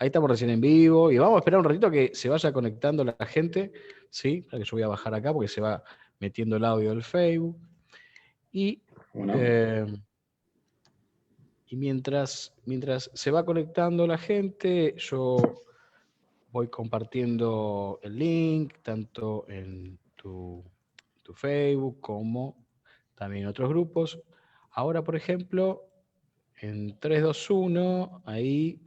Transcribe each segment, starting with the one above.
Ahí estamos recién en vivo y vamos a esperar un ratito que se vaya conectando la gente, ¿sí? Para que yo voy a bajar acá porque se va metiendo el audio del Facebook. Y, y mientras se va conectando la gente, yo voy compartiendo el link, tanto en tu Facebook como también en otros grupos. Ahora, por ejemplo, en 3, 2, 1, ahí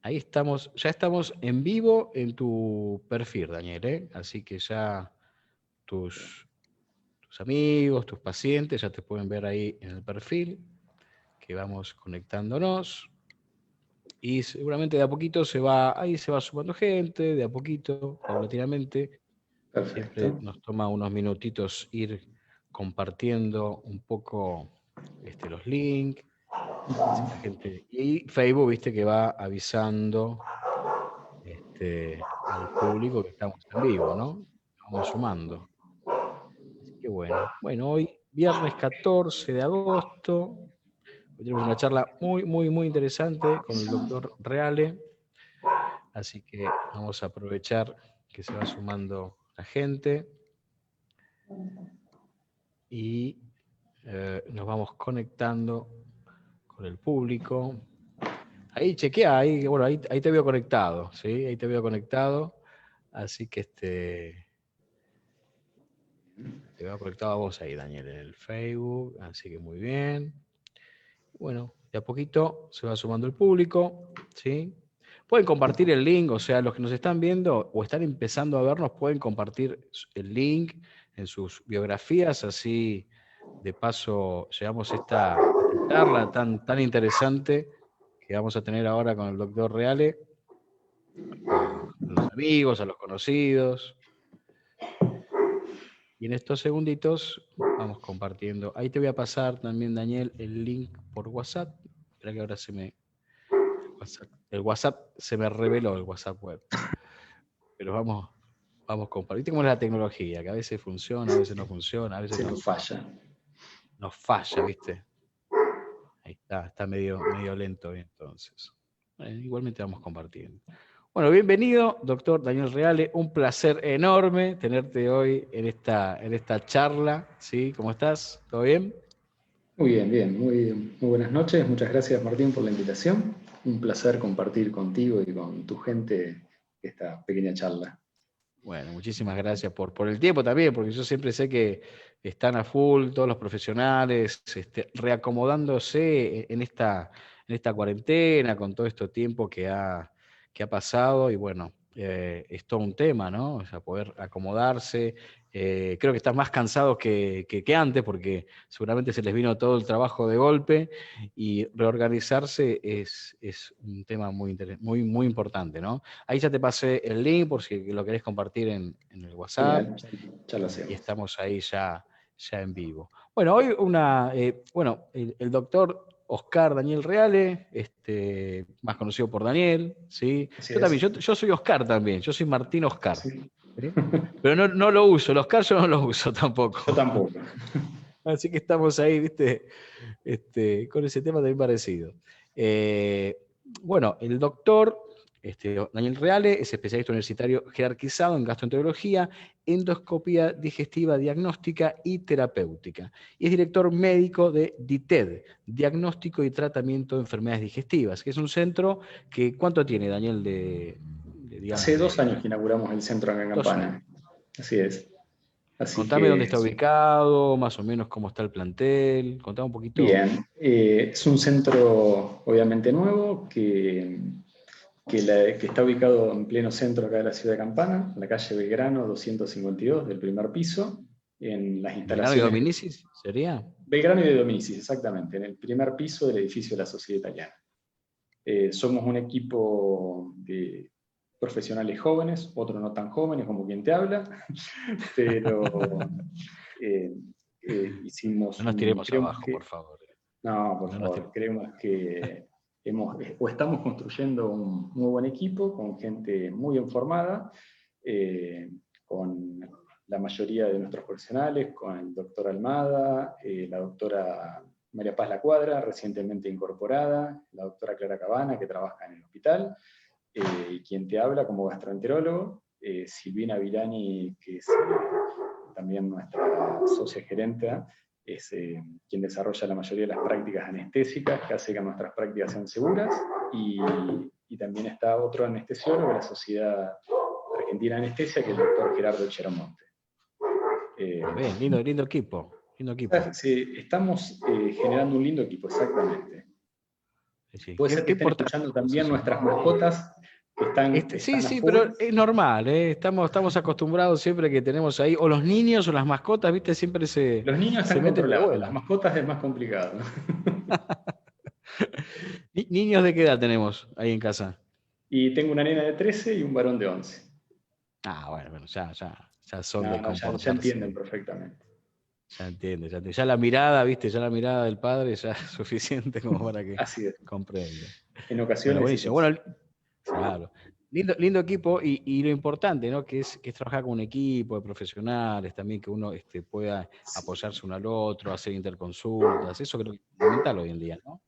estamos, ya estamos en vivo en tu perfil, Daniel, ¿eh? Así que ya tus amigos, tus pacientes, ya te pueden ver ahí en el perfil, que vamos conectándonos. Y seguramente de a poquito ahí se va sumando gente, de a poquito, paulatinamente. Perfecto. Siempre nos toma unos minutitos ir compartiendo un poco los links. La gente, y Facebook, viste, que va avisando al público que estamos en vivo, ¿no? Vamos sumando. Así que bueno, hoy viernes 14 de agosto, hoy tenemos una charla muy interesante con el doctor Reale, así que vamos a aprovechar que se va sumando la gente y nos vamos conectando con el público. Ahí chequea, ahí te veo conectado, ¿sí? Ahí te veo conectado, así que te veo conectado a vos ahí, Daniel, en el Facebook, así que muy bien. Bueno, de a poquito se va sumando el público, ¿sí? Pueden compartir el link, o sea, los que nos están viendo o están empezando a vernos pueden compartir el link en sus biografías, así de paso llevamos esta charla tan interesante que vamos a tener ahora con el doctor Reale, a los amigos, a los conocidos. Y en estos segunditos vamos compartiendo. Ahí te voy a pasar también, Daniel, el link por WhatsApp. Espera que ahora el WhatsApp se me reveló, el WhatsApp web. Pero vamos compartiendo. ¿Viste cómo es la tecnología? Que a veces funciona, a veces no funciona, a veces nos falla, ¿viste? Ahí está medio lento entonces. Igualmente vamos compartiendo. Bueno, bienvenido, doctor Daniel Reale. Un placer enorme tenerte hoy en esta charla. ¿Sí? ¿Cómo estás? ¿Todo bien? Muy bien, muy buenas noches. Muchas gracias, Martín, por la invitación. Un placer compartir contigo y con tu gente esta pequeña charla. Bueno, muchísimas gracias por el tiempo también, porque yo siempre sé que están a full todos los profesionales reacomodándose en esta cuarentena, con todo este tiempo que ha pasado, y bueno, es todo un tema, ¿no? O sea, poder acomodarse. Creo que están más cansados que antes, porque seguramente se les vino todo el trabajo de golpe, y reorganizarse es un tema muy importante, ¿no? Ahí ya te pasé el link por si lo querés compartir en el WhatsApp. Genial, ya lo Y hacemos. estamos ahí ya en vivo. Bueno, hoy el doctor Oscar Daniel Reale, más conocido por Daniel, ¿sí? Así Yo también, es. yo soy Oscar también, yo soy Martín Oscar. Sí. ¿Sí? Pero no lo uso, el Oscar yo no lo uso Yo tampoco. tampoco. Así que estamos ahí, ¿viste? Con ese tema también parecido. Bueno, el doctor Daniel Reale es especialista universitario jerarquizado en gastroenterología, endoscopía digestiva diagnóstica y terapéutica. Y es director médico de DITED, Diagnóstico y Tratamiento de Enfermedades Digestivas, que es un centro que, ¿cuánto tiene, Daniel, Hace digamos, 2 años que inauguramos el centro acá en 2 años? Campana. Así es. Así Contame dónde que, está ubicado, más o menos cómo está el plantel, contame un poquito. bien. Es un centro obviamente nuevo que está ubicado en pleno centro acá de la ciudad de Campana, en la calle Belgrano 252 del primer piso, en las ¿Belgrano y instalaciones de Dominicis sería? Belgrano y de Dominicis, exactamente, en el primer piso del edificio de la Sociedad Italiana. Somos un equipo de profesionales jóvenes, otros no tan jóvenes como quien te habla, pero eh, No hicimos nos tiremos creemos abajo, por que, favor. no, por No nos favor, tiremos. creemos que estamos construyendo un muy buen equipo con gente muy informada, con la mayoría de nuestros profesionales, con el doctor Almada, la doctora María Paz La Cuadra, recientemente incorporada, la doctora Clara Cabana, que trabaja en el hospital, y quien te habla como gastroenterólogo, Silvina Virani, que es también nuestra socia gerente, es quien desarrolla la mayoría de las prácticas anestésicas, que hace que nuestras prácticas sean seguras, y también está otro anestesiólogo de la Sociedad Argentina de Anestesia, que es el doctor Gerardo Cheramonte. Bien, lindo equipo. Lindo equipo. Sí, estamos generando un lindo equipo, exactamente. Sí. Puede ser que estén escuchando también nuestras mascotas que están Sí, a full. pero es normal, ¿eh? Estamos acostumbrados siempre que tenemos ahí, o los niños o las mascotas, ¿viste? Siempre se Los niños están meten, pero controlados, las bueno. mascotas es más complicado. ¿Niños de qué edad tenemos ahí en casa? Y tengo una nena de 13 y un varón de 11. Bueno, ya son de No, ya entienden comportarse. perfectamente. Ya entiende. Ya la mirada, ¿viste? Ya la mirada del padre ya es suficiente como para que Así es. comprenda. En Bueno, ocasiones buenísimo. sí. Bueno, claro. Lindo equipo y lo importante, ¿no? Que es trabajar con un equipo de profesionales también, que uno pueda apoyarse uno al otro, hacer interconsultas. Eso creo que es fundamental hoy en día, ¿no?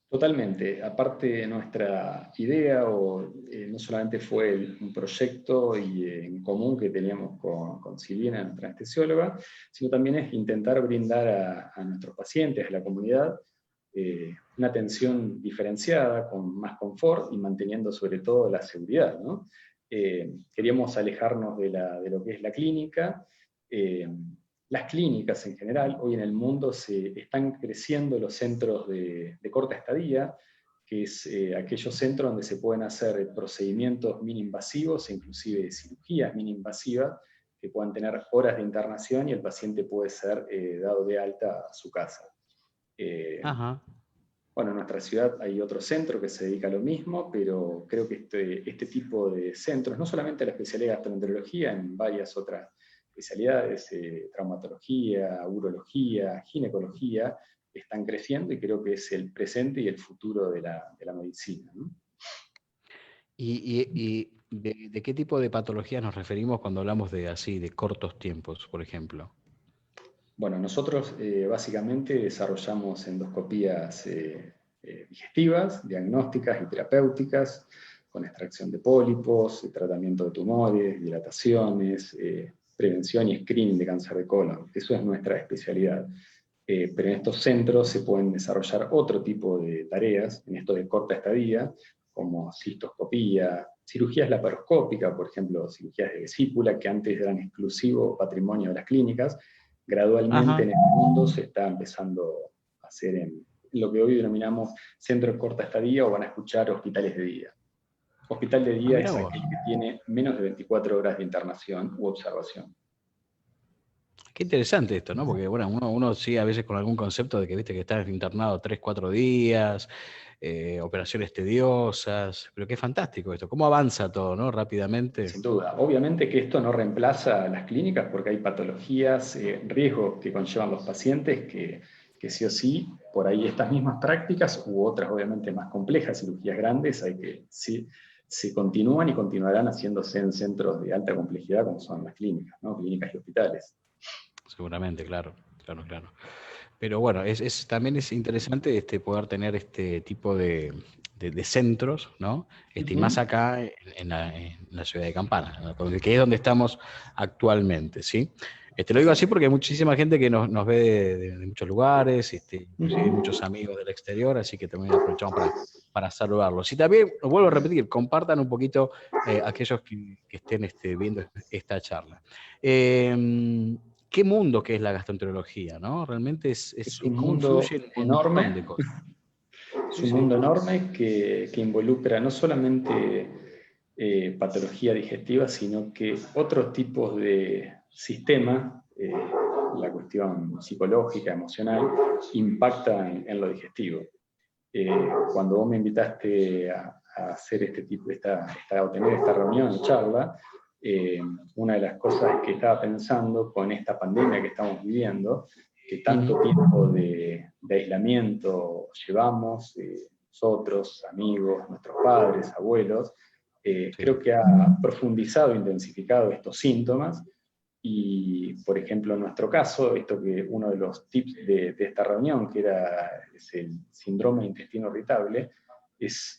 Totalmente. Aparte, nuestra idea no solamente fue un proyecto en común que teníamos con Silvina, nuestra anestesióloga, sino también es intentar brindar a nuestros pacientes, a la comunidad, una atención diferenciada, con más confort y manteniendo sobre todo la seguridad, ¿no? Queríamos alejarnos de lo que es la clínica. Las clínicas en general, hoy en el mundo se están creciendo los centros de corta estadía, que es aquellos centros donde se pueden hacer procedimientos mini-invasivos e inclusive cirugías mini-invasivas que puedan tener horas de internación y el paciente puede ser dado de alta a su casa. Ajá. Bueno, en nuestra ciudad hay otro centro que se dedica a lo mismo, pero creo que este tipo de centros, no solamente la especialidad de gastroenterología, en varias otras especialidades, traumatología, urología, ginecología, están creciendo y creo que es el presente y el futuro de la medicina, ¿no? ¿Y de qué tipo de patologías nos referimos cuando hablamos de cortos tiempos, por ejemplo? Bueno, nosotros básicamente desarrollamos endoscopías digestivas, diagnósticas y terapéuticas, con extracción de pólipos, tratamiento de tumores, dilataciones, prevención y screening de cáncer de colon. Eso es nuestra especialidad. Pero en estos centros se pueden desarrollar otro tipo de tareas, en esto de corta estadía, como cistoscopía, cirugías laparoscópicas, por ejemplo, cirugías de vesícula, que antes eran exclusivo patrimonio de las clínicas. Gradualmente en el mundo se está empezando a hacer en lo que hoy denominamos centros de corta estadía, o van a escuchar hospitales de día. Hospital de día Mirá es vos. aquel que tiene menos de 24 horas de internación u observación. Qué interesante esto, ¿no? Porque bueno, uno sí a veces con algún concepto de que viste que estás internado 3, 4 días, operaciones tediosas, pero qué fantástico esto. ¿Cómo avanza todo, no? Rápidamente. Sin duda. Obviamente que esto no reemplaza a las clínicas porque hay patologías, riesgos que conllevan los pacientes que sí o sí, por ahí estas mismas prácticas u otras obviamente más complejas, cirugías grandes, hay que sí, se continúan y continuarán haciéndose en centros de alta complejidad como son las clínicas, ¿no? Clínicas y hospitales. Seguramente, claro. Pero bueno, también es interesante poder tener este tipo de centros, ¿no? Y más acá en la ciudad de Campana, ¿no? Que es donde estamos actualmente, ¿sí? Lo digo así porque hay muchísima gente que nos ve de muchos lugares, inclusive hay muchos amigos del exterior, así que también aprovechamos para saludarlos. Y también, lo vuelvo a repetir, compartan un poquito aquellos que estén viendo esta charla. Qué mundo que es la gastroenterología, ¿no? Realmente Es un cómo mundo influye en un montón enorme. de cosas. Es Sí, un sí. mundo enorme que involucra no solamente patología digestiva, sino que otros tipos de sistemas, la cuestión psicológica, emocional, impactan en lo digestivo. Cuando vos me invitaste a hacer o tener esta reunión o charla, una de las cosas que estaba pensando con esta pandemia que estamos viviendo, que tanto tiempo de aislamiento llevamos, nosotros, amigos, nuestros padres, abuelos, Sí. creo que ha profundizado, intensificado estos síntomas, Y, por ejemplo, en nuestro caso, esto que uno de los tips de esta reunión, que es el síndrome de intestino irritable,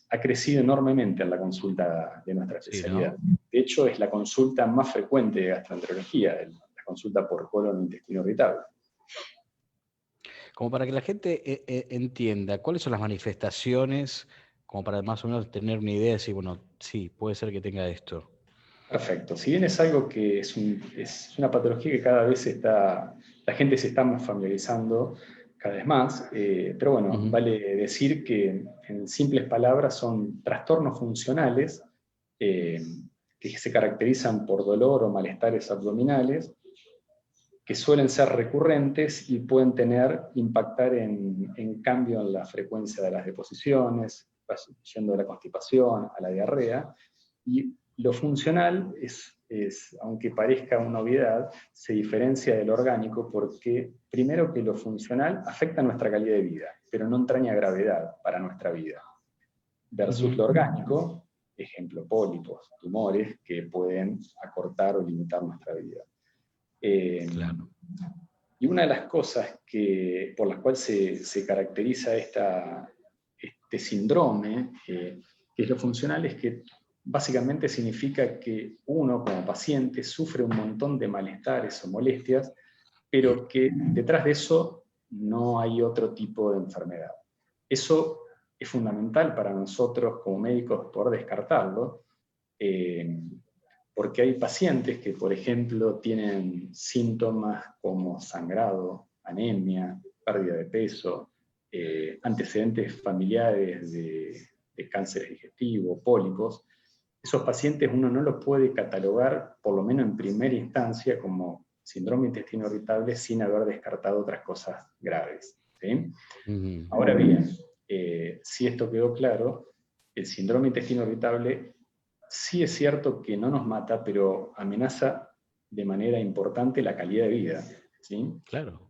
ha crecido enormemente en la consulta de nuestra Sí, especialidad. ¿no? De hecho, es la consulta más frecuente de gastroenterología, la consulta por colon e intestino irritable. Como para que la gente entienda, ¿cuáles son las manifestaciones? Como para más o menos tener una idea de si, bueno, sí, puede ser que tenga esto. Perfecto. Si bien es algo que es una patología que cada vez la gente se está más familiarizando cada vez más, pero bueno, vale decir que en simples palabras son trastornos funcionales que se caracterizan por dolor o malestares abdominales, que suelen ser recurrentes y pueden impactar en cambio en la frecuencia de las deposiciones, yendo de la constipación a la diarrea. Y lo funcional aunque parezca una obviedad, se diferencia del orgánico porque, primero, que lo funcional afecta nuestra calidad de vida, pero no entraña gravedad para nuestra vida. Versus lo orgánico, ejemplo, pólipos, tumores, que pueden acortar o limitar nuestra vida. Claro. Y una de las cosas por las cuales se caracteriza este síndrome, que es lo funcional, es que básicamente significa que uno como paciente sufre un montón de malestares o molestias, pero que detrás de eso no hay otro tipo de enfermedad. Eso es fundamental para nosotros como médicos poder descartarlo, porque hay pacientes que, por ejemplo, tienen síntomas como sangrado, anemia, pérdida de peso, antecedentes familiares de cáncer digestivo, pólipos. Esos pacientes uno no los puede catalogar, por lo menos en primera instancia, como síndrome de intestino irritable sin haber descartado otras cosas graves, ¿sí? Ahora bien, si esto quedó claro, el síndrome de intestino irritable sí es cierto que no nos mata, pero amenaza de manera importante la calidad de vida, ¿sí? Claro.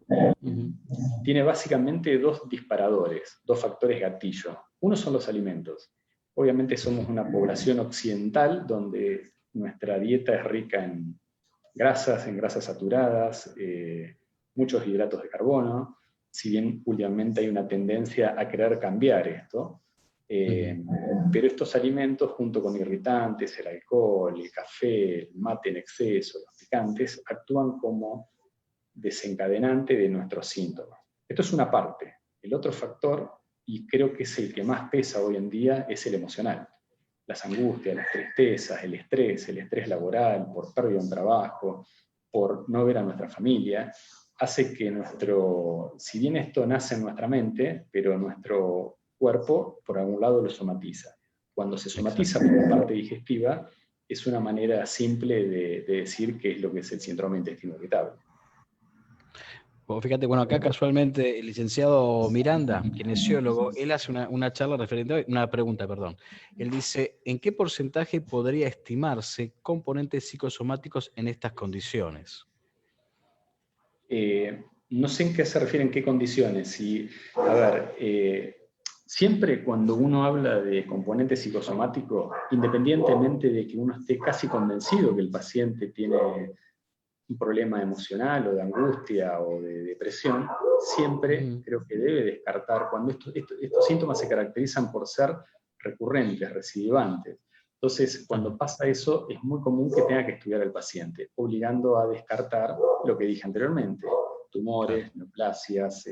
Tiene básicamente dos disparadores, dos factores gatillo. Uno son los alimentos. Obviamente somos una población occidental donde nuestra dieta es rica en grasas saturadas, muchos hidratos de carbono, si bien últimamente hay una tendencia a querer cambiar esto, pero estos alimentos, junto con irritantes, el alcohol, el café, el mate en exceso, los picantes, actúan como desencadenante de nuestros síntomas. Esto es una parte. El otro factor, y creo que es el que más pesa hoy en día, es el emocional. Las angustias, las tristezas, el estrés laboral, por pérdida de un trabajo, por no ver a nuestra familia, hace que si bien esto nace en nuestra mente, pero nuestro cuerpo por algún lado lo somatiza. Cuando se somatiza por la parte digestiva, es una manera simple de decir qué es lo que es el síndrome de intestino irritable. Bueno, fíjate, bueno, acá casualmente el licenciado Miranda, kinesiólogo, él hace una charla referente, una pregunta, perdón. Él dice, ¿en qué porcentaje podría estimarse componentes psicosomáticos en estas condiciones? No sé en qué se refiere, en qué condiciones. A ver, siempre cuando uno habla de componente psicosomático, independientemente de que uno esté casi convencido que el paciente tiene un problema emocional o de angustia o de depresión, siempre creo que debe descartar cuando estos síntomas se caracterizan por ser recurrentes, recidivantes. Entonces, cuando pasa eso, es muy común que tenga que estudiar al paciente, obligando a descartar lo que dije anteriormente, tumores, neoplasias,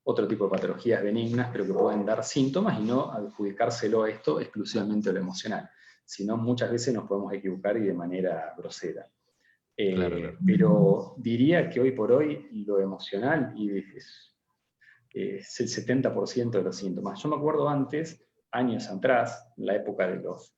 otro tipo de patologías benignas, pero que pueden dar síntomas y no adjudicárselo a esto exclusivamente a lo emocional. Si no, muchas veces nos podemos equivocar y de manera grosera. Claro. Pero diría que hoy por hoy lo emocional es el 70% de los síntomas. Yo me acuerdo antes, años atrás, en la época de los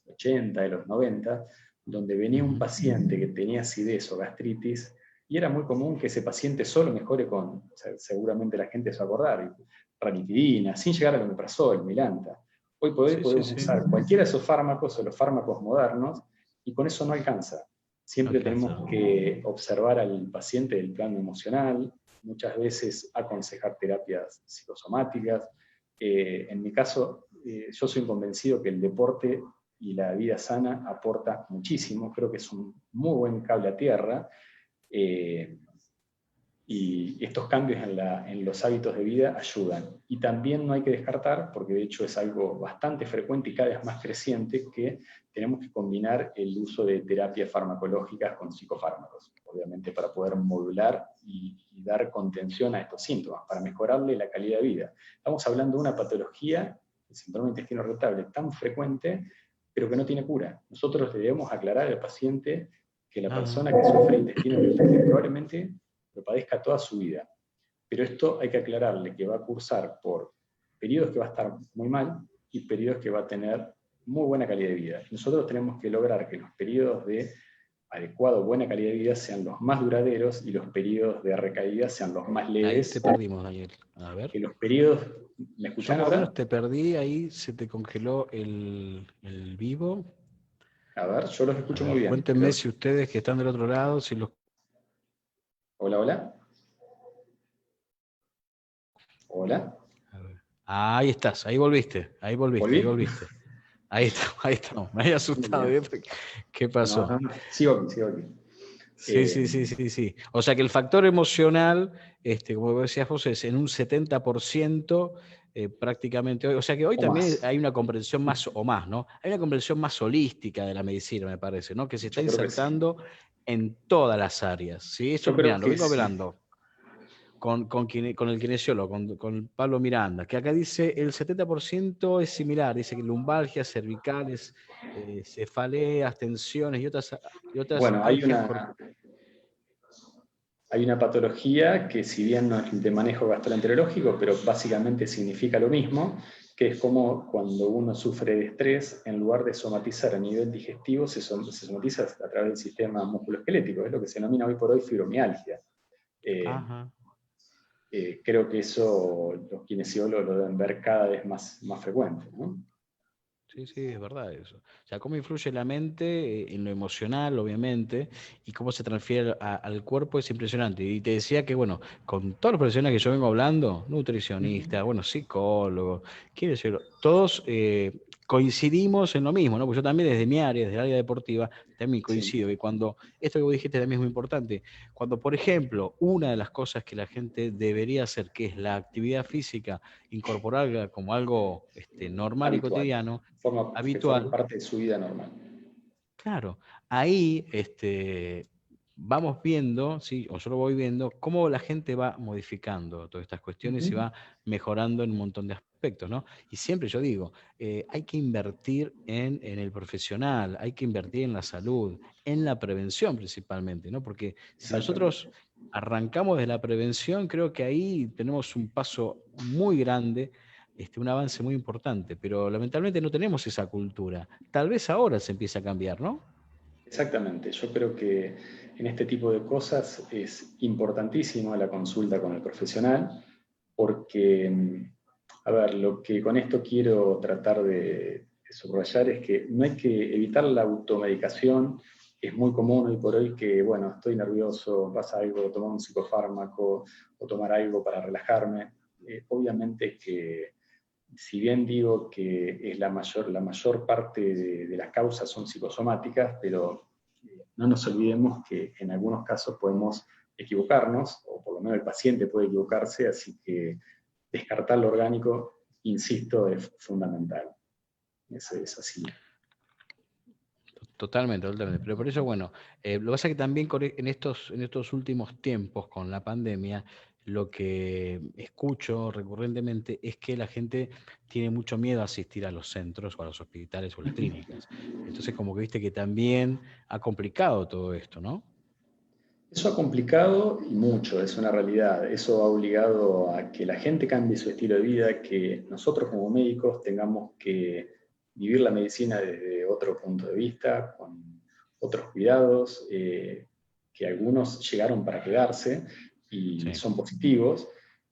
80, de los 90, donde venía un paciente que tenía acidez o gastritis, y era muy común que ese paciente solo mejore con, seguramente la gente se va a acordar, ranitidina, sin llegar a omeprazol, Milanta. Hoy por hoy podemos usar cualquiera de esos fármacos o los fármacos modernos, y con eso no alcanza. Siempre tenemos que observar al paciente del plano emocional, muchas veces aconsejar terapias psicosomáticas. En mi caso, yo soy convencido que el deporte y la vida sana aporta muchísimo, creo que es un muy buen cable a tierra, y estos cambios en los hábitos de vida ayudan. Y también no hay que descartar, porque de hecho es algo bastante frecuente y cada vez más creciente, que tenemos que combinar el uso de terapias farmacológicas con psicofármacos, obviamente para poder modular y dar contención a estos síntomas, para mejorarle la calidad de vida. Estamos hablando de una patología, el síndrome de intestino irritable, tan frecuente, pero que no tiene cura. Nosotros le debemos aclarar al paciente que la persona que sufre intestino irritable probablemente lo padezca toda su vida. Pero esto hay que aclararle que va a cursar por periodos que va a estar muy mal y periodos que va a tener muy buena calidad de vida. Nosotros tenemos que lograr que los periodos de adecuado, buena calidad de vida sean los más duraderos y los periodos de recaída sean los más leves. Ahí te perdimos, Daniel. A ver. Que los periodos... ¿Me Yo escuchan por lo menos ahora? te perdí, ahí se te congeló el vivo. A ver, yo los escucho muy bien. Cuéntenme Pero... si ustedes que están del otro lado, si los... Hola, hola. Hola. Ahí estás, ahí volviste, ahí volviste, ¿Volví? ahí volviste. Ahí estamos. Me había asustado. ¿Qué pasó? No, sigo aquí. Sí. O sea que el factor emocional, como decías vos, es en un 70% prácticamente hoy. O sea que hoy O también más. hay una comprensión más, o más, ¿no? Hay una comprensión más holística de la medicina, me parece, ¿no? Que se está Yo creo que sí. insertando en todas las áreas. ¿Sí? Eso, Yo creo mirá, lo que vengo sí. hablando con el kinesiólogo, con Pablo Miranda, que acá dice el 70% es similar, dice que lumbalgias, cervicales, cefaleas, tensiones y otras Bueno, algias hay una patología que si bien no es de manejo gastroenterológico, pero básicamente significa lo mismo, que es como cuando uno sufre de estrés, en lugar de somatizar a nivel digestivo, se somatiza a través del sistema musculoesquelético, es lo que se denomina hoy por hoy fibromialgia. Ajá. Creo que eso los kinesiólogos lo deben ver cada vez más frecuente, ¿no? Sí, es verdad eso. O sea, cómo influye la mente en lo emocional, obviamente, y cómo se transfiere al cuerpo es impresionante. Y te decía que, bueno, con todos los profesionales que yo vengo hablando, nutricionistas, bueno, psicólogos, todos coincidimos en lo mismo, ¿no? Porque yo también desde mi área, desde el área deportiva, también coincido. Sí. Y cuando, esto que vos dijiste también es muy importante, cuando, por ejemplo, una de las cosas que la gente debería hacer, que es la actividad física, incorporarla como algo normal y Habitual. cotidiano, Que forme habitual, parte de su vida normal. claro, ahí vamos viendo, ¿sí? O yo lo voy viendo, cómo la gente va modificando todas estas cuestiones y va mejorando en un montón de aspectos, ¿no? Y siempre yo digo, hay que invertir en el profesional, hay que invertir en la salud, en la prevención principalmente, ¿no? Porque si nosotros Exactamente. arrancamos de la prevención, creo que ahí tenemos un paso muy grande, un avance muy importante, pero lamentablemente no tenemos esa cultura. Tal vez ahora se empiece a cambiar, ¿no? Exactamente. Yo creo que en este tipo de cosas es importantísimo la consulta con el profesional, porque, a ver, lo que con esto quiero tratar de subrayar es que no hay que evitar la automedicación. Es muy común hoy por hoy que, bueno, estoy nervioso, pasa algo, tomar un psicofármaco o tomar algo para relajarme. Obviamente que si bien digo que es la mayor parte de las causas son psicosomáticas, pero no nos olvidemos que en algunos casos podemos equivocarnos, o por lo menos el paciente puede equivocarse, así que descartar lo orgánico, insisto, es fundamental. Eso es así. Totalmente. Pero por eso, bueno, lo que pasa es que también en estos últimos tiempos con la pandemia, lo que escucho recurrentemente es que la gente tiene mucho miedo a asistir a los centros o a los hospitales o a las clínicas. Entonces, como que viste que también ha complicado todo esto, ¿no? Eso ha complicado y mucho, es una realidad. Eso ha obligado a que la gente cambie su estilo de vida, que nosotros como médicos tengamos que vivir la medicina desde otro punto de vista, con otros cuidados, que algunos llegaron para quedarse y Sí. son positivos,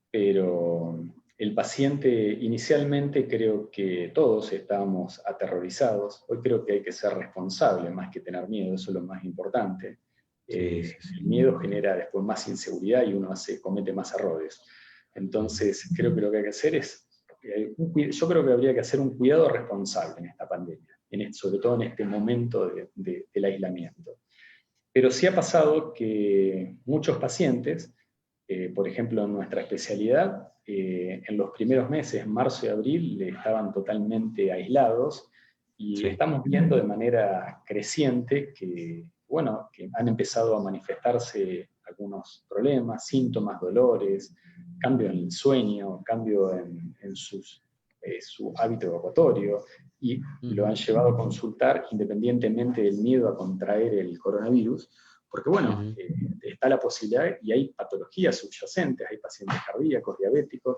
pero el paciente inicialmente creo que todos estábamos aterrorizados. Hoy creo que hay que ser responsable más que tener miedo, eso es lo más importante. Sí. El miedo genera después más inseguridad y uno comete más errores. Entonces, creo que lo que hay que hacer es, yo creo que habría que hacer un cuidado responsable en esta pandemia, en sobre todo en este momento del aislamiento. Pero sí ha pasado que muchos pacientes, por ejemplo en nuestra especialidad, en los primeros meses, marzo y abril, estaban totalmente aislados, y estamos viendo de manera creciente que han empezado a manifestarse algunos problemas, síntomas, dolores, cambio en el sueño, cambio en su hábito evacuatorio, y lo han llevado a consultar independientemente del miedo a contraer el coronavirus, porque está la posibilidad, y hay patologías subyacentes, hay pacientes cardíacos, diabéticos,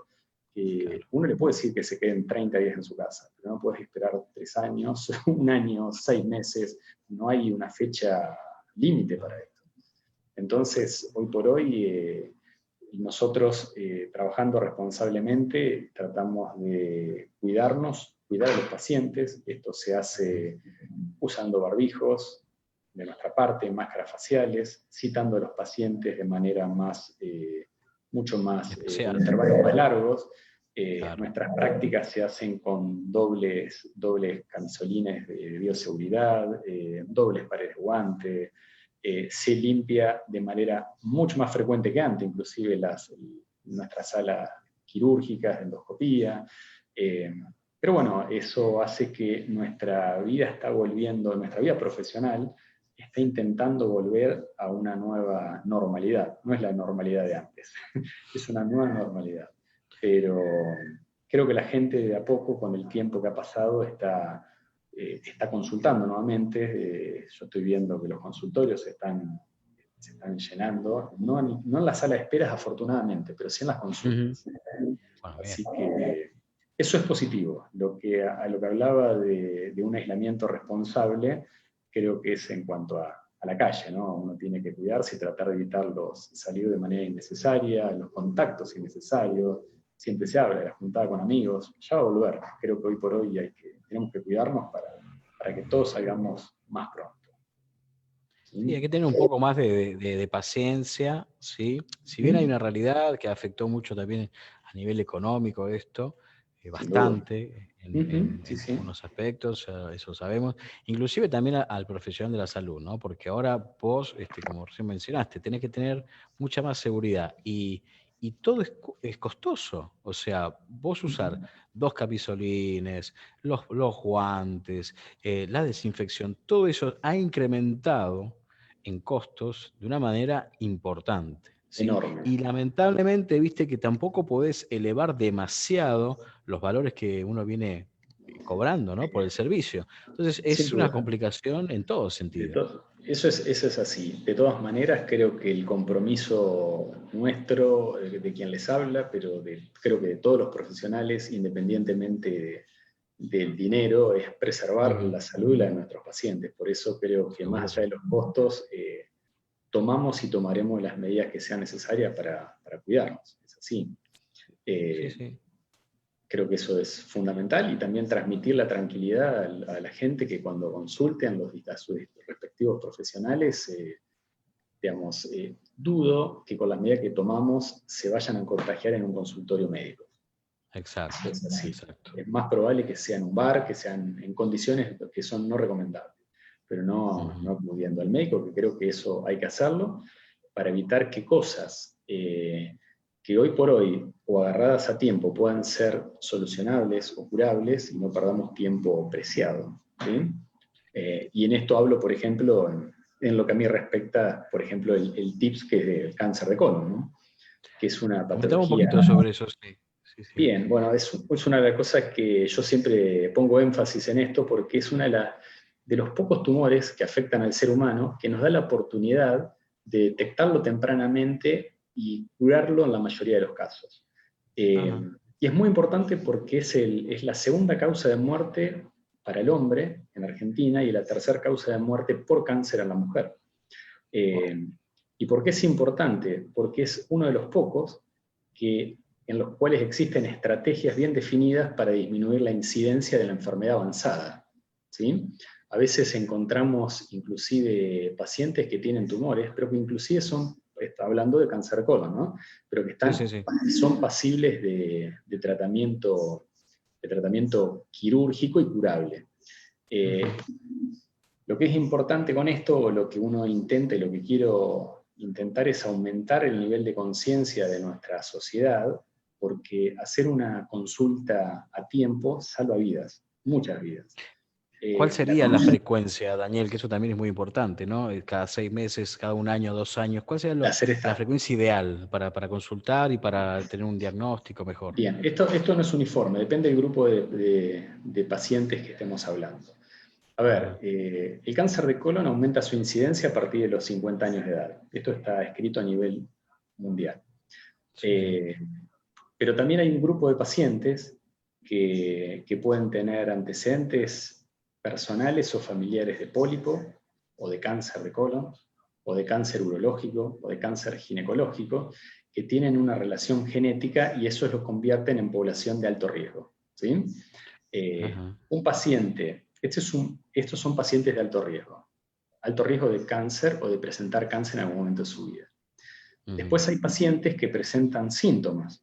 que uno le puede decir que se queden 30 días en su casa, pero no puedes esperar 3 años, 1 año, 6 meses, no hay una fecha límite para esto. Entonces, hoy por hoy, nosotros, trabajando responsablemente, tratamos de cuidarnos, cuidar a los pacientes. Esto se hace usando barbijos de nuestra parte, máscaras faciales, citando a los pacientes de manera mucho más, con intervalos más largos. Nuestras prácticas se hacen con dobles camisolines de bioseguridad, dobles pares de guante. Se limpia de manera mucho más frecuente que antes, inclusive nuestras salas quirúrgicas, endoscopía. Pero bueno, eso hace que nuestra vida profesional está intentando volver a una nueva normalidad. No es la normalidad de antes, es una nueva normalidad. Pero creo que la gente de a poco, con el tiempo que ha pasado, está consultando nuevamente. Yo estoy viendo que los consultorios se están llenando, no en la sala de esperas afortunadamente, pero sí en las consultas. Así que eso es positivo. A lo que hablaba de un aislamiento responsable, creo que es en cuanto a la calle, ¿no? Uno tiene que cuidarse y tratar de evitar salir de manera innecesaria, los contactos innecesarios. Siempre se habla de la juntada con amigos, ya va a volver. Creo que hoy por hoy tenemos que cuidarnos para que todos salgamos más pronto. Sí, hay que tener un poco más de paciencia, ¿sí? Si bien hay una realidad que afectó mucho también a nivel económico esto, bastante en algunos aspectos, eso sabemos, inclusive también al profesional de la salud, ¿no? Porque ahora vos, como recién mencionaste, tenés que tener mucha más seguridad, y todo es costoso. O sea, vos usar 2 camisolines, los guantes, la desinfección, todo eso ha incrementado en costos de una manera importante, ¿sí? Enorme. Y lamentablemente, viste que tampoco podés elevar demasiado los valores que uno viene cobrando, ¿no? Por el servicio. Entonces es una complicación en todo sentido. Eso es así. De todas maneras, creo que el compromiso nuestro, de quien les habla, pero creo que de todos los profesionales, independientemente del dinero, es preservar la salud y la de nuestros pacientes. Por eso creo que más allá de los costos, tomamos y tomaremos las medidas que sean necesarias para cuidarnos. Es así. Creo que eso es fundamental, y también transmitir la tranquilidad a la gente, que cuando consulten a sus respectivos profesionales, dudo que con las medidas que tomamos se vayan a contagiar en un consultorio médico. Exacto. Es así. Exacto. Es más probable que sea en un bar, que sean en condiciones que son no recomendables, pero no acudiendo al médico, que creo que eso hay que hacerlo para evitar que cosas que hoy por hoy, o agarradas a tiempo, puedan ser solucionables o curables, y no perdamos tiempo preciado, ¿sí? Y en esto hablo, por ejemplo, en lo que a mí respecta, por ejemplo, el TIPS, que es el cáncer de colon, ¿no? Que es una patología. Comentame un poquito sobre eso, sí. Bien, bueno, es una de las cosas que yo siempre pongo énfasis en esto, porque es una de los pocos tumores que afectan al ser humano, que nos da la oportunidad de detectarlo tempranamente y curarlo en la mayoría de los casos. Y es muy importante porque es la segunda causa de muerte para el hombre en Argentina, y la tercera causa de muerte por cáncer en la mujer. ¿Y por qué es importante? Porque es uno de los pocos en los cuales existen estrategias bien definidas para disminuir la incidencia de la enfermedad avanzada, ¿sí? A veces encontramos inclusive pacientes que tienen tumores, pero que inclusive está hablando de cáncer de colon, ¿no? Pero que son pasibles de tratamiento quirúrgico y curable. Lo que es importante con esto, o lo que uno intenta y lo que quiero intentar es aumentar el nivel de conciencia de nuestra sociedad, porque hacer una consulta a tiempo salva vidas, muchas vidas. ¿Cuál sería la frecuencia, Daniel? Que eso también es muy importante, ¿no? Cada 6 meses, cada 1 año, 2 años. ¿Cuál sería hacer la esta. frecuencia ideal para consultar y para tener un diagnóstico mejor? Bien, esto no es uniforme, depende del grupo de pacientes que estemos hablando. A ver, el cáncer de colon aumenta su incidencia a partir de los 50 años de edad. Esto está escrito a nivel mundial. Sí. Pero también hay un grupo de pacientes que pueden tener antecedentes personales o familiares de pólipo, o de cáncer de colon, o de cáncer urológico, o de cáncer ginecológico, que tienen una relación genética y eso los convierte en población de alto riesgo. ¿Sí? Un paciente, estos son pacientes de alto riesgo de cáncer o de presentar cáncer en algún momento de su vida. Después hay pacientes que presentan síntomas,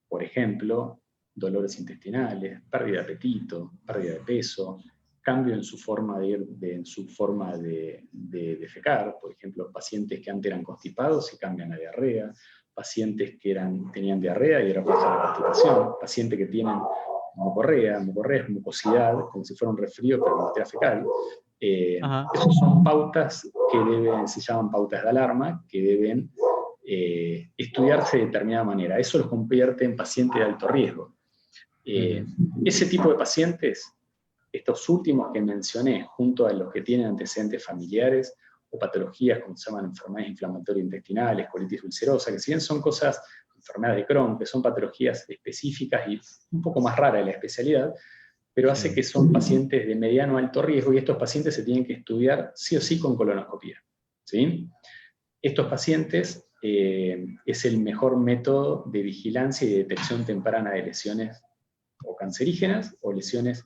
por ejemplo, dolores intestinales, pérdida de apetito, pérdida de peso, cambio en su forma de defecar, por ejemplo, pacientes que antes eran constipados y cambian a diarrea, pacientes que tenían diarrea y ahora pasan a constipación, pacientes que tienen mocorrea es mucosidad, como si fuera un resfrío, pero en materia fecal. Esas son pautas se llaman pautas de alarma, que deben estudiarse de determinada manera. Eso los convierte en pacientes de alto riesgo. Ese tipo de pacientes, estos últimos que mencioné, junto a los que tienen antecedentes familiares o patologías como se llaman enfermedades inflamatorias intestinales, colitis ulcerosa, que si bien son enfermedades de Crohn, que son patologías específicas y un poco más raras de la especialidad, pero hace que son pacientes de mediano a alto riesgo y estos pacientes se tienen que estudiar sí o sí con colonoscopia. ¿Sí? Estos pacientes es el mejor método de vigilancia y de detección temprana de lesiones o cancerígenas o lesiones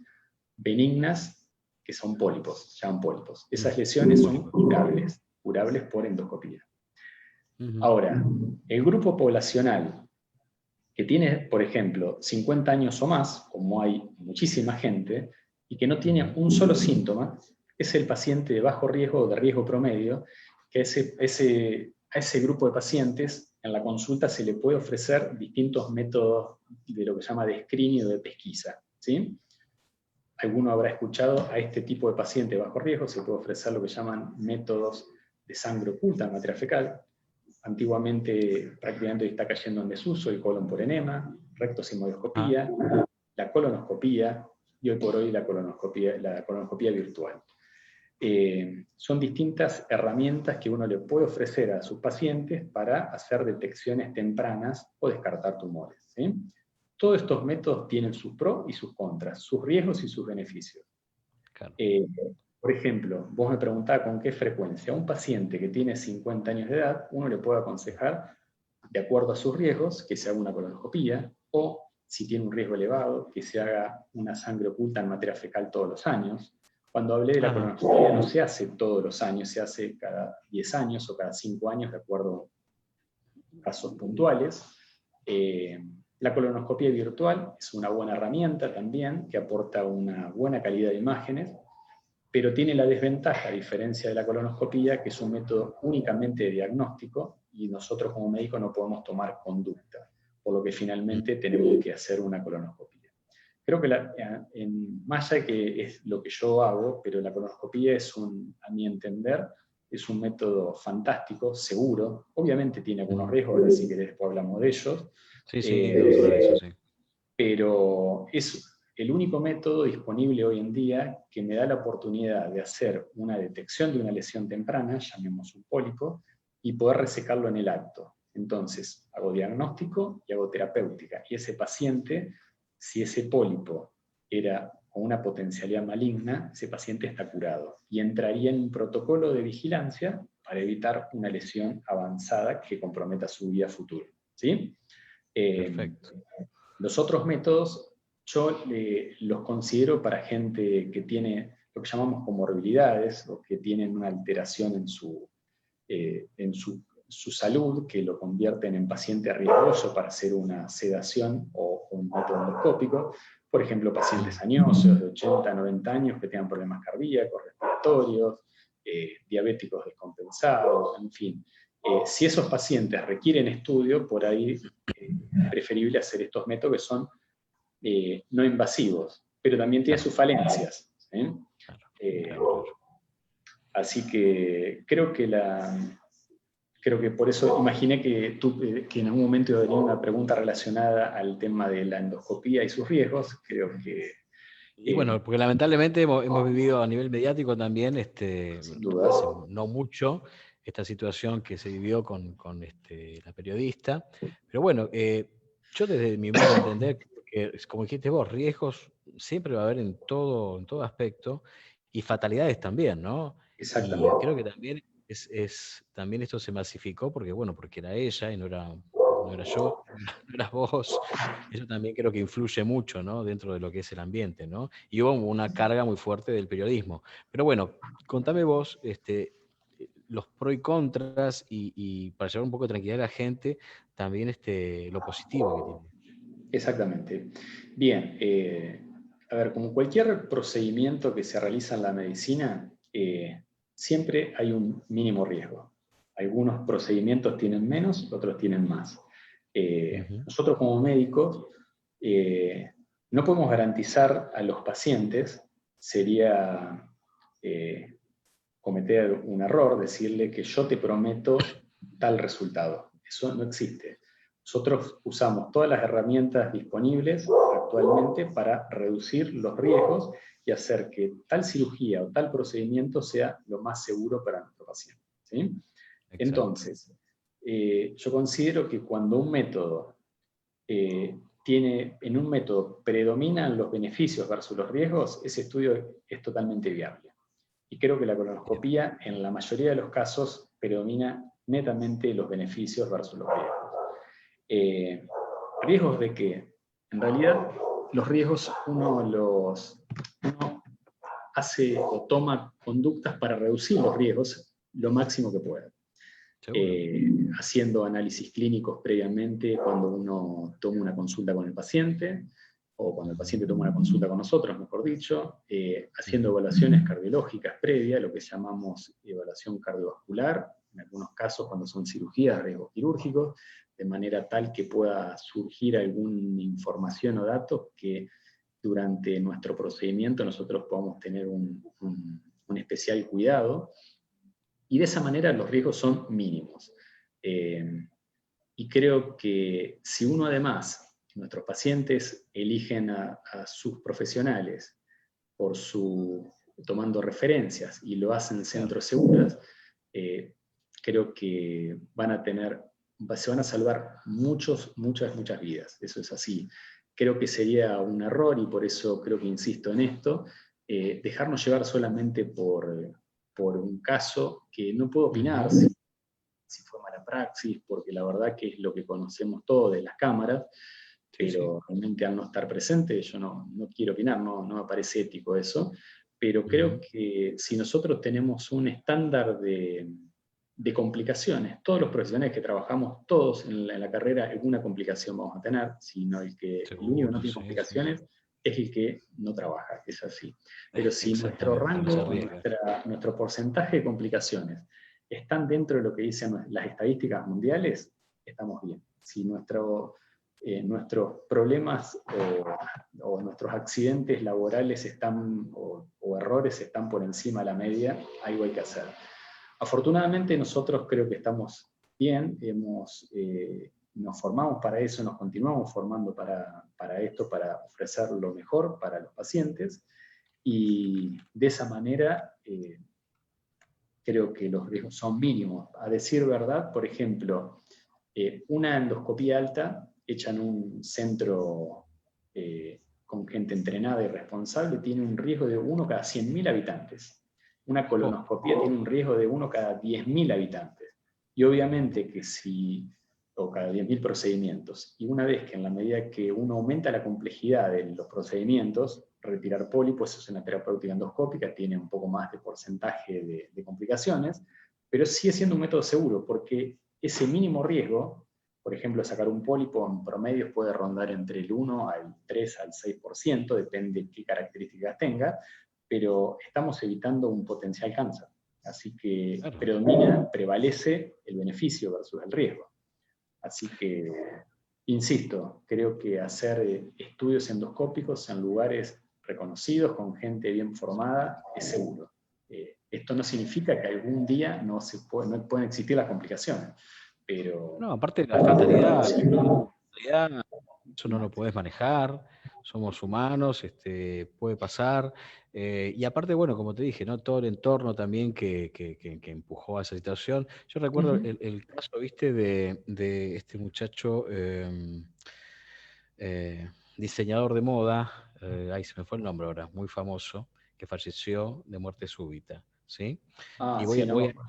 benignas que son pólipos, se llaman pólipos. Esas lesiones son curables por endoscopía. Ahora, el grupo poblacional que tiene, por ejemplo, 50 años o más, como hay muchísima gente, y que no tiene un solo síntoma, es el paciente de bajo riesgo o de riesgo promedio, que a ese grupo de pacientes en la consulta se le puede ofrecer distintos métodos de lo que se llama de screening o de pesquisa. ¿Sí? Alguno habrá escuchado, a este tipo de paciente de bajo riesgo se puede ofrecer lo que llaman métodos de sangre oculta en materia fecal. Antiguamente prácticamente está cayendo en desuso el colon por enema, rectosigmoidoscopía, la colonoscopía y hoy por hoy la colonoscopía virtual. Son distintas herramientas que uno le puede ofrecer a sus pacientes para hacer detecciones tempranas o descartar tumores. ¿Sí? Todos estos métodos tienen sus pros y sus contras, sus riesgos y sus beneficios. Claro. Por ejemplo, vos me preguntabas con qué frecuencia. A un paciente que tiene 50 años de edad, uno le puede aconsejar, de acuerdo a sus riesgos, que se haga una colonoscopía, o si tiene un riesgo elevado, que se haga una sangre oculta en materia fecal todos los años. Cuando hablé de la colonoscopía, no se hace todos los años, se hace cada 10 años o cada 5 años, de acuerdo a casos puntuales. La colonoscopía virtual es una buena herramienta también, que aporta una buena calidad de imágenes, pero tiene la desventaja, a diferencia de la colonoscopía, que es un método únicamente de diagnóstico y nosotros como médicos no podemos tomar conducta, por lo que finalmente tenemos que hacer una colonoscopía. Creo que más allá de que es lo que yo hago, pero la colonoscopía a mi entender, es un método fantástico, seguro, obviamente tiene algunos riesgos, ahora si querés después hablamos de ellos, pero es el único método disponible hoy en día que me da la oportunidad de hacer una detección de una lesión temprana, llamemos un pólipo, y poder resecarlo en el acto. Entonces, hago diagnóstico y hago terapéutica. Y ese paciente, si ese pólipo era con una potencialidad maligna, ese paciente está curado. Y entraría en un protocolo de vigilancia para evitar una lesión avanzada que comprometa su vida futura. ¿Sí? Perfecto. Los otros métodos yo los considero para gente que tiene lo que llamamos comorbilidades o que tienen una alteración en su salud que lo convierten en paciente riesgoso para hacer una sedación o un método endoscópico. Por ejemplo, pacientes añosos de 80 a 90 años que tengan problemas cardíacos, respiratorios, diabéticos descompensados, en fin. Si esos pacientes requieren estudio, por ahí es preferible hacer estos métodos que son no invasivos, pero también tienen sus falencias. Así que creo que por eso imaginé que en algún momento iba a venir una pregunta relacionada al tema de la endoscopía y sus riesgos. Creo que... Y bueno, porque lamentablemente hemos vivido a nivel mediático también, sin duda. hace no mucho, esta situación que se vivió con la periodista. Pero bueno, yo desde mi modo de entender, que como dijiste vos, riesgos siempre va a haber en todo aspecto, y fatalidades también, ¿no? Exactamente. Y creo que también también esto se masificó porque, bueno, porque era ella y no era yo, no eras vos. Eso también creo que influye mucho, ¿no? Dentro de lo que es el ambiente, ¿no? Y hubo una carga muy fuerte del periodismo. Pero bueno, contame vos los pros y contras y para llevar un poco de tranquilidad a la gente, también lo positivo que tiene. Exactamente. Bien, a ver, como cualquier procedimiento que se realiza en la medicina, siempre hay un mínimo riesgo. Algunos procedimientos tienen menos, otros tienen más. Nosotros como médicos no podemos garantizar a los pacientes, sería cometer un error, decirle que yo te prometo tal resultado. Eso no existe. Nosotros usamos todas las herramientas disponibles actualmente para reducir los riesgos y hacer que tal cirugía o tal procedimiento sea lo más seguro para nuestro paciente. ¿Sí? Entonces, yo considero que cuando un método en un método predominan los beneficios versus los riesgos, ese estudio es totalmente viable. Y creo que la colonoscopía, en la mayoría de los casos, predomina netamente los beneficios versus los riesgos. ¿Riesgos de qué? En realidad, los riesgos uno hace o toma conductas para reducir los riesgos lo máximo que pueda. Haciendo análisis clínicos previamente cuando uno toma una consulta con el paciente, o cuando el paciente toma una consulta con nosotros, mejor dicho, haciendo evaluaciones cardiológicas previas, lo que llamamos evaluación cardiovascular, en algunos casos cuando son cirugías de riesgos quirúrgicos, de manera tal que pueda surgir alguna información o datos que durante nuestro procedimiento nosotros podamos tener un especial cuidado, y de esa manera los riesgos son mínimos. Y creo que si uno además, nuestros pacientes eligen a sus profesionales tomando referencias y lo hacen en centros seguros, creo que se van a salvar muchas vidas. Eso es así. Creo que sería un error, y por eso creo que insisto en esto, dejarnos llevar solamente por un caso que no puedo opinar si fue mala praxis, porque la verdad que es lo que conocemos todos de las cámaras, pero realmente al no estar presente yo no quiero opinar, no me parece ético eso, pero creo que si nosotros tenemos un estándar de complicaciones, todos los profesionales que trabajamos, todos en la carrera, alguna complicación vamos a tener, sino el único que no tiene complicaciones es el que no trabaja, es así. Pero si nuestro rango, nuestro porcentaje de complicaciones están dentro de lo que dicen las estadísticas mundiales, estamos bien. Si nuestros problemas o nuestros accidentes laborales o errores están por encima de la media, algo hay que hacer. Afortunadamente nosotros creo que estamos bien, nos formamos para eso, nos continuamos formando para esto, para ofrecer lo mejor para los pacientes, y de esa manera creo que los riesgos son mínimos. A decir verdad, por ejemplo, una endoscopía alta hecha en un centro con gente entrenada y responsable tiene un riesgo de 1 cada 100.000 habitantes. Una colonoscopía tiene un riesgo de 1 cada 10.000 habitantes. Y obviamente que o cada 10.000 procedimientos. Y una vez que en la medida que uno aumenta la complejidad de los procedimientos, retirar pólipos es una terapéutica endoscópica, tiene un poco más de porcentaje de complicaciones, pero sigue siendo un método seguro, porque ese mínimo riesgo por ejemplo, sacar un pólipo en promedio puede rondar entre el 1 al 3 al 6%, depende qué características tenga, pero estamos evitando un potencial cáncer. Así que prevalece el beneficio versus el riesgo. Así que, insisto, creo que hacer estudios endoscópicos en lugares reconocidos, con gente bien formada, es seguro. Esto no significa que algún día no pueden existir las complicaciones, pero... No, aparte de la fatalidad, eso no lo podés manejar, somos humanos, puede pasar. Y aparte, bueno, como te dije, ¿no? Todo el entorno también que empujó a esa situación. Yo recuerdo el caso, viste, de este muchacho diseñador de moda, ahí se me fue el nombre ahora, muy famoso, que falleció de muerte súbita, ¿sí? Ah, Y sí, no. bueno,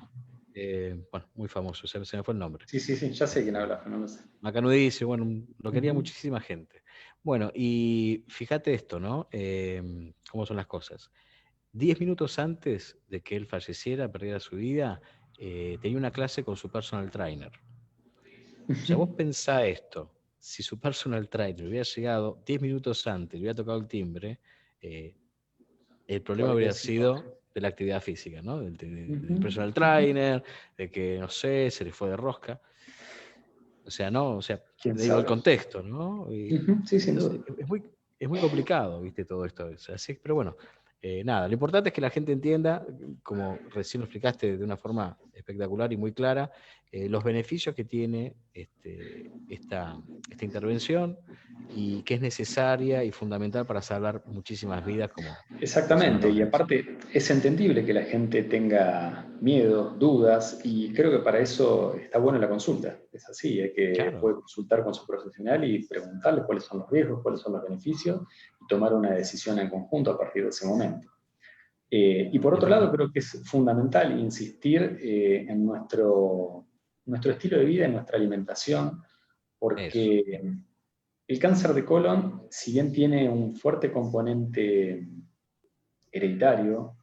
muy famoso, se me fue el nombre. Sí, ya sé quién habla, pero no lo sé. Macanudice, bueno, lo quería muchísima gente. Bueno, y fíjate esto, ¿no? Cómo son las cosas. 10 minutos antes de que él falleciera, perdiera su vida, tenía una clase con su personal trainer. O sea, vos pensá esto, si su personal trainer hubiera llegado 10 minutos antes, le hubiera tocado el timbre, el problema habría sido de la actividad física, ¿no? Del personal trainer, de que, no sé, se le fue de rosca. O sea, ¿no? O sea, digo el contexto, ¿no? Sí, sin duda. Es muy complicado, ¿viste? Todo esto. Así, pero bueno, nada, lo importante es que la gente entienda, como recién lo explicaste de una forma espectacular y muy clara, los beneficios que tiene esta intervención y que es necesaria y fundamental para salvar muchísimas vidas como... Exactamente, y aparte es entendible que la gente tenga miedos, dudas, y creo que para eso está buena la consulta. Es así, es que puede consultar con su profesional y preguntarle cuáles son los riesgos, cuáles son los beneficios, y tomar una decisión en conjunto a partir de ese momento. Y por otro lado, creo que es fundamental insistir en nuestro estilo de vida, en nuestra alimentación, porque el cáncer de colon, si bien tiene un fuerte componente hereditario,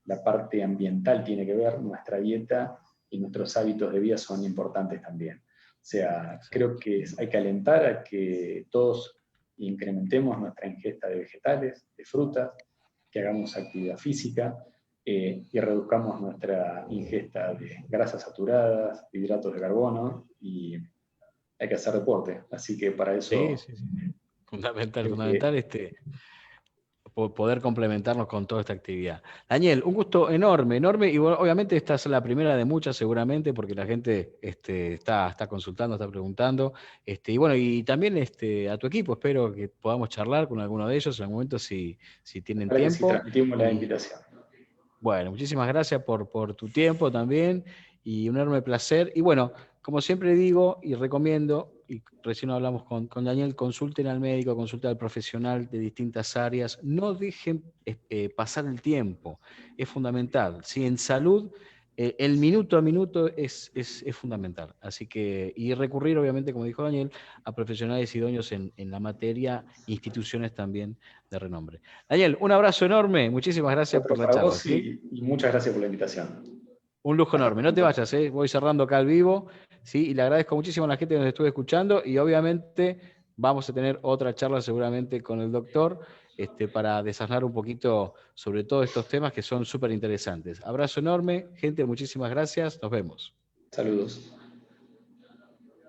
la parte ambiental tiene que ver, nuestra dieta y nuestros hábitos de vida son importantes también. O sea, creo que hay que alentar a que todos incrementemos nuestra ingesta de vegetales, de frutas, que hagamos actividad física y reduzcamos nuestra ingesta de grasas saturadas, de hidratos de carbono, y hay que hacer deporte. Así que para eso... Sí. Fundamental, poder complementarnos con toda esta actividad. Daniel, un gusto enorme, y bueno, obviamente esta es la primera de muchas seguramente, porque la gente está consultando, está preguntando, y bueno, y también a tu equipo, espero que podamos charlar con alguno de ellos en algún momento si tienen tiempo. Sí, transmitimos la invitación. Bueno, muchísimas gracias por tu tiempo también, y un enorme placer, y bueno, como siempre digo y recomiendo, y recién hablamos con Daniel, consulten al médico, consulten al profesional de distintas áreas, no dejen pasar el tiempo, es fundamental. ¿Sí? En salud, el minuto a minuto es fundamental. Así que, y recurrir, obviamente, como dijo Daniel, a profesionales idóneos en la materia, instituciones también de renombre. Daniel, un abrazo enorme, muchísimas gracias por la charla. Vos, ¿sí? Y muchas gracias por la invitación. Un lujo enorme. No te vayas, voy cerrando acá al vivo, ¿sí? Y le agradezco muchísimo a la gente que nos estuvo escuchando, y obviamente vamos a tener otra charla seguramente con el doctor para desasnar un poquito sobre todos estos temas que son súper interesantes. Abrazo enorme, gente, muchísimas gracias, nos vemos. Saludos.